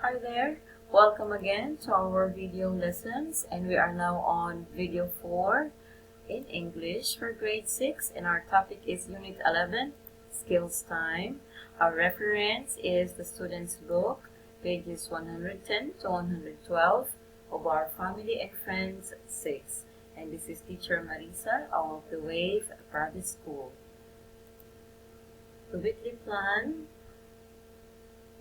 Hi there, welcome again to our video lessons, and we are now on video 4 in English for grade 6, and our topic is Unit 11, Skills Time. Our reference is the student's book, pages 110 to 112 of our Family and Friends 6. And this is teacher Marissa of the Wave Private School. The weekly plan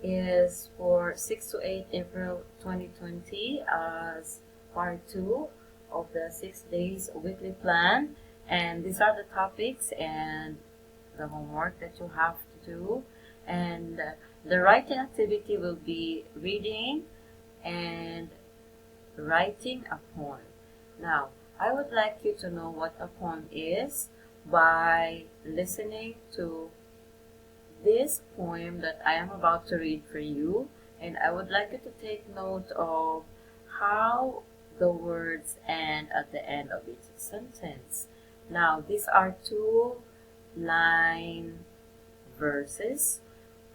is for 6 to 8 April 2020 as part 2 of the 6 days weekly plan, and these are the topics and the homework that you have to do. And the writing activity will be reading and writing a poem. Now, I would like you to know what a poem is by listening to this poem that I am about to read for you, and I would like you to take note of how the words end at the end of each sentence. Now, these are 2-line verses.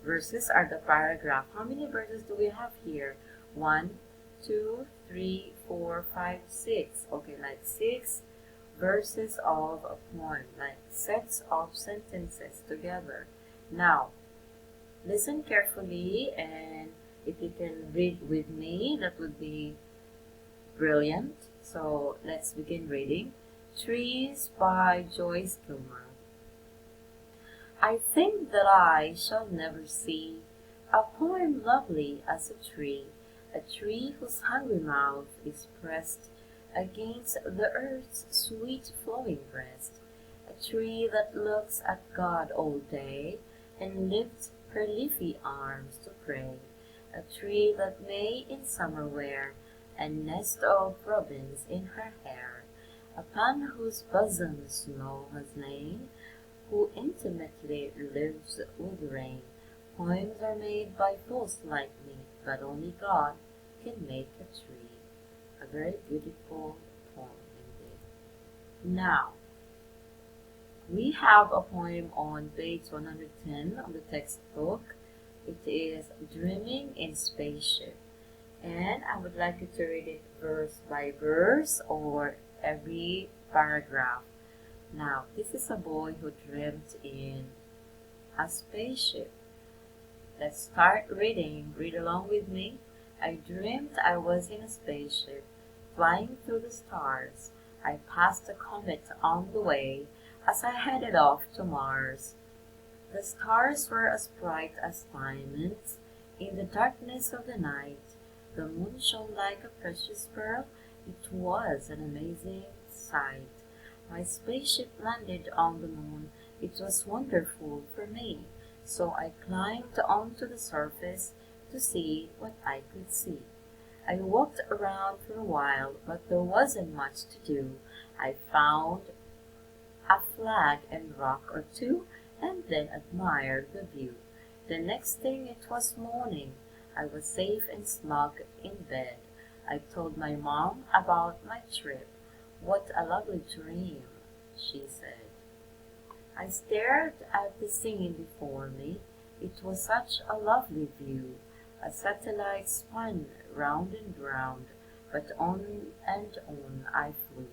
Verses are the paragraph. How many verses do we have here? 1, 2, 3, 4, 5, 6. Okay, like 6 verses of a poem, like sets of sentences together. Now, listen carefully, and if you can read with me, that would be brilliant. So let's begin reading. Trees by Joyce. I think that I shall never see a poem lovely as a tree whose hungry mouth is pressed against the earth's sweet flowing breast, a tree that looks at God all day and lifts her leafy arms to pray, a tree that may in summer wear a nest of robins in her hair, upon whose bosom snow has lain, who intimately lives with rain. Poems are made by fools like me, but only God can make a tree. A very beautiful poem indeed. Now, we have a poem on page 110 of the textbook. It is Dreaming in Spaceship. And I would like you to read it verse by verse or every paragraph. Now, this is a boy who dreamt in a spaceship. Let's start reading. Read along with me. I dreamed I was in a spaceship, flying through the stars. I passed a comet on the way as I headed off to Mars. The stars were as bright as diamonds in the darkness of the night. The moon shone like a precious pearl. It was an amazing sight. My spaceship landed on the moon. It was wonderful for me, so I climbed onto the surface to see what I could see. I walked around for a while, but there wasn't much to do. I found a flag and rock or two, and then admired the view. The next thing it was morning. I was safe and snug in bed. I told my mom about my trip. What a lovely dream, she said. I stared at the scene before me. It was such a lovely view. A satellite spun round and round, but on and on I flew.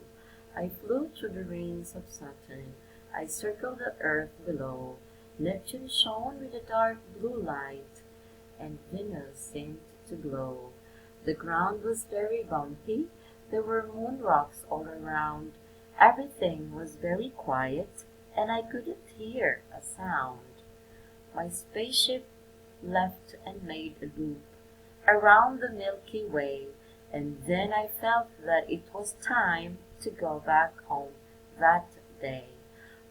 I flew through the rings of Saturn. I circled the earth below. Neptune shone with a dark blue light, and Venus seemed to glow. The ground was very bumpy. There were moon rocks all around. Everything was very quiet, and I couldn't hear a sound. My spaceship left and made a loop around the Milky Way, and then I felt that it was time to go back home that day.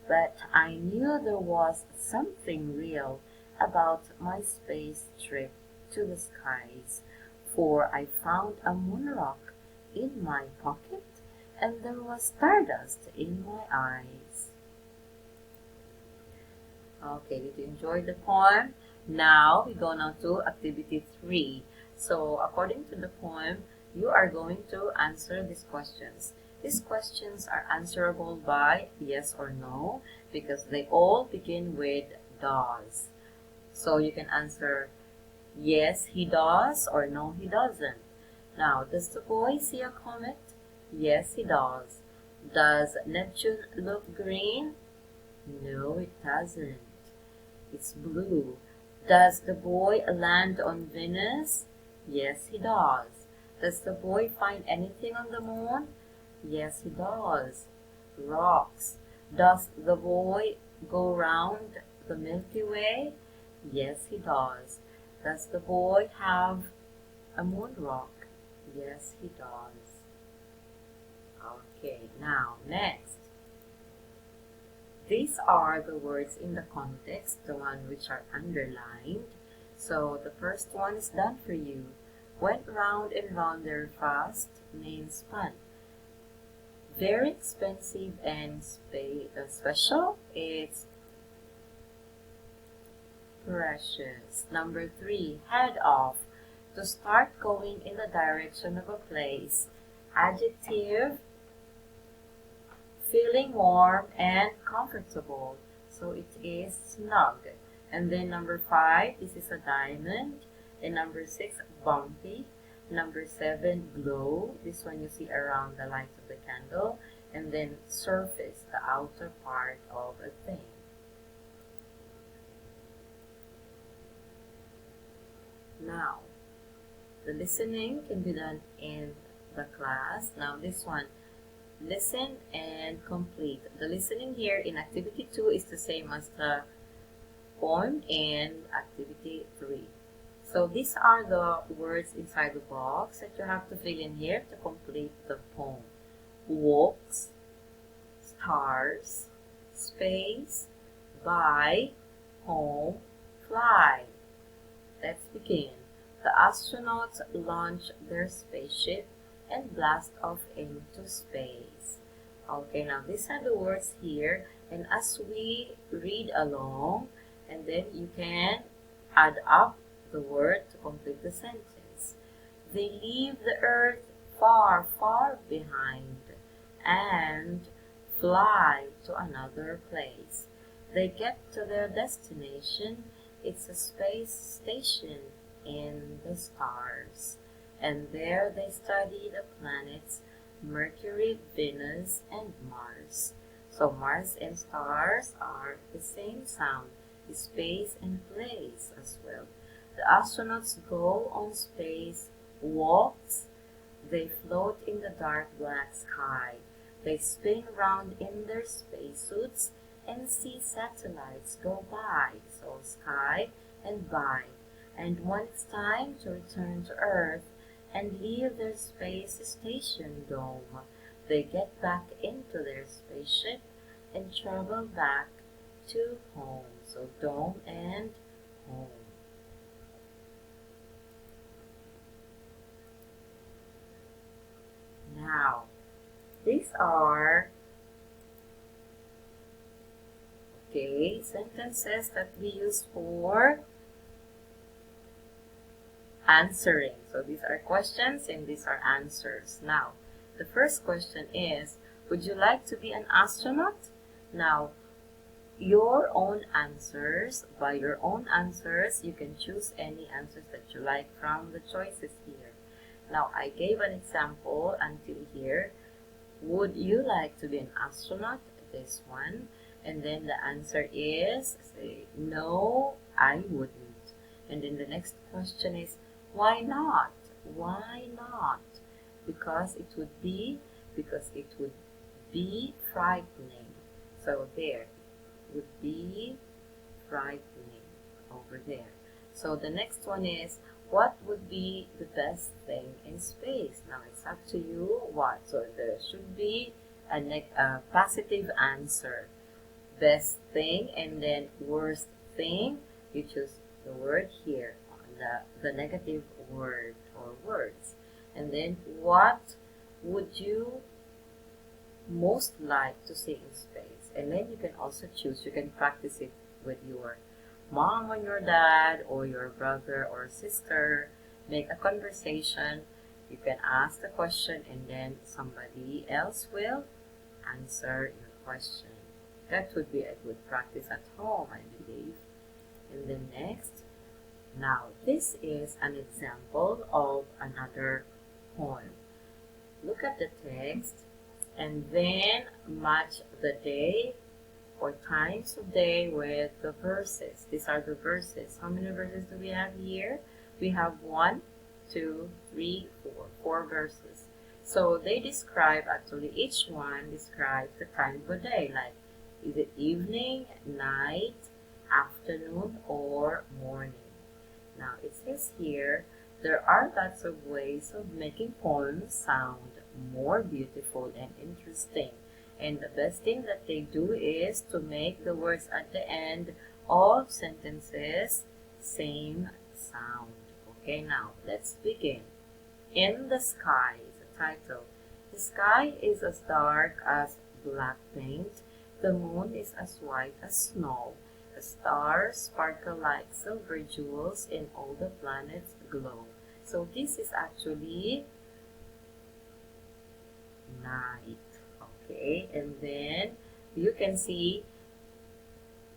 But I knew there was something real about my space trip to the skies, for I found a moon rock in my pocket, and there was stardust in my eyes. Okay, did you enjoy the poem? Now we go now to activity 3. So according to the poem, you are going to answer these questions. These questions are answerable by yes or no because they all begin with does. So you can answer Yes, he does, or no, he doesn't. Now, does the boy see a comet? Yes, he does. Does Neptune look green? No, it doesn't. It's blue. Does the boy land on Venus? Yes, he does. Does the boy find anything on the moon? Yes, he does. Rocks. Does the boy go round the Milky Way? Yes, he does. Does the boy have a moon rock? Yes, he does. Okay, now next. These are the words in the context, the one which are underlined. So the first one is done for you. Went round and round very fast means fun. Very expensive and special, it's precious. Number 3, head off. To start going in the direction of a place. Adjective, feeling warm and comfortable. So it is snug. And then number 5, this is a diamond. And number 6, bumpy. Number 7, glow. This one you see around the light of the candle. And then surface, the outer part of a thing. Now, the listening can be done in the class. Now this one, listen and complete. The listening here in activity 2 is the same as the poem in activity 3. So these are the words inside the box that you have to fill in here to complete the poem. Walks, stars, space, by, home, fly. Let's begin. The astronauts launch their spaceship and blast off into space. Okay, now these are the words here, and as we read along, and then you can add up the word to complete the sentence. They leave the earth far, far behind and fly to another place. They get to their destination. It's a space station in the stars. And there they study the planets Mercury, Venus, and Mars. So Mars and stars are the same sound, space and place as well. The astronauts go on space walks. They float in the dark black sky. They spin around in their spacesuits and see satellites go by. So sky and by. And when it's time to return to Earth and leave their space station dome, they get back into their spaceship and travel back to home. So dome and home. Now, these are sentences that we use for answering. So these are questions and these are answers. Now, the first question is, would you like to be an astronaut? Now, your own answers, by your own answers, you can choose any answers that you like from the choices here. Now, I gave an example until here. Would you like to be an astronaut? This one. And then the answer is, say, no, I wouldn't. And then the next question is, why not? Why not? Because it would be frightening. So there, would be frightening over there. So the next one is, what would be the best thing in space? Now it's up to you what. So there should be a positive answer. Best thing, and then worst thing, you choose the word here, the negative word or words. And then what would you most like to see in space? And then you can also choose, you can practice it with your mom or your dad or your brother or sister. Make a conversation. You can ask the question and then somebody else will answer your question. That would be a good practice at home, I believe. And then next, Now, this is an example of another poem. Look at the text and then match the day or times of day with the verses. These are the verses. How many verses do we have here? We have 1, 2, 3, 4. 4 verses. So they describe, actually each one describes the time of the day, like is it evening, night, afternoon, or morning. Now it says here, there are lots of ways of making poems sound more beautiful and interesting. And the best thing that they do is to make the words at the end of sentences same sound. Okay, now let's begin. In the sky is the title. The sky is as dark as black paint. The moon is as white as snow. The stars sparkle like silver jewels and all the planets glow. So this is actually night. Okay, and then you can see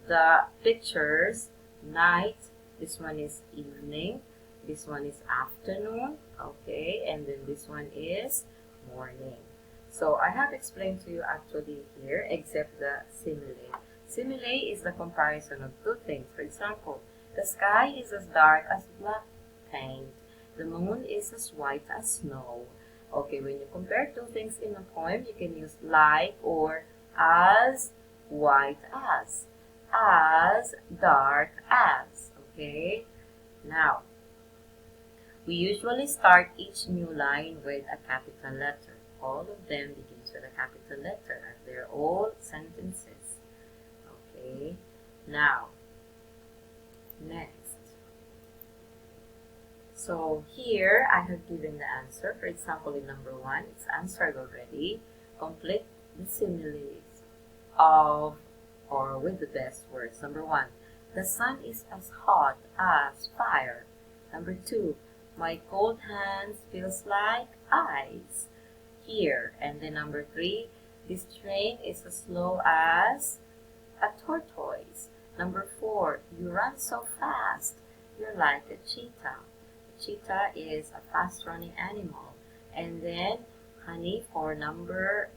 the pictures. Night, this one is evening, this one is afternoon, okay, and then this one is morning. So I have explained to you actually here, except the simile. Simile is the comparison of two things. For example, the sky is as dark as black paint. The moon is as white as snow. Okay, when you compare two things in a poem, you can use like or as, white as dark as. Okay, now we usually start each new line with a capital letter. All of them begins with a capital letter, and they're all sentences. Okay, now next. So here I have given the answer. For example, in number 1, it's answered already. Complete the similes of or with the best words. Number 1, the sun is as hot as fire. Number 2, my cold hands feels like ice here. And then number 3, this train is as slow as a tortoise. Number 4, you run so fast, you're like a cheetah. Cheetah is a fast-running animal. And then, honey, for number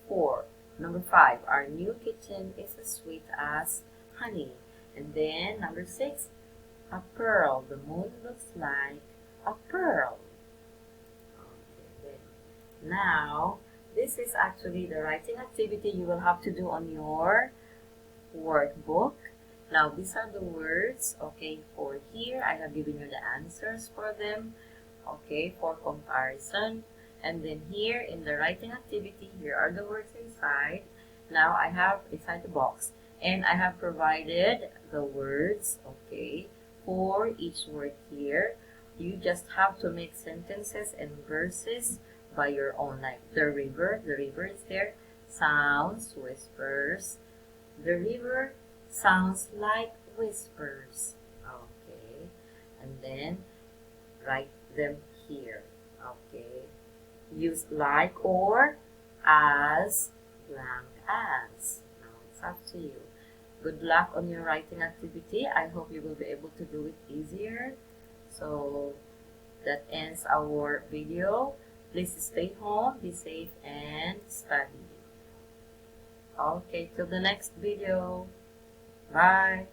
4. Number 5, our new kitten is as sweet as honey. And then, number 6, a pearl. The moon looks like a pearl. Okay, now, this is actually the writing activity you will have to do on your workbook. Now, these are the words, okay, for here. I have given you the answers for them, okay, for comparison. And then here in the writing activity, here are the words inside. Now, I have inside the box. And I have provided the words, okay, for each word here. You just have to make sentences and verses by your own, like the river is there, sounds, whispers. The river sounds like whispers. Okay, and then write them here. Okay, use like or as, blank as. Now it's up to you. Good luck on your writing activity. I hope you will be able to do it easier. So that ends our video. Please stay home, be safe, and study. Okay, till the next video. Bye.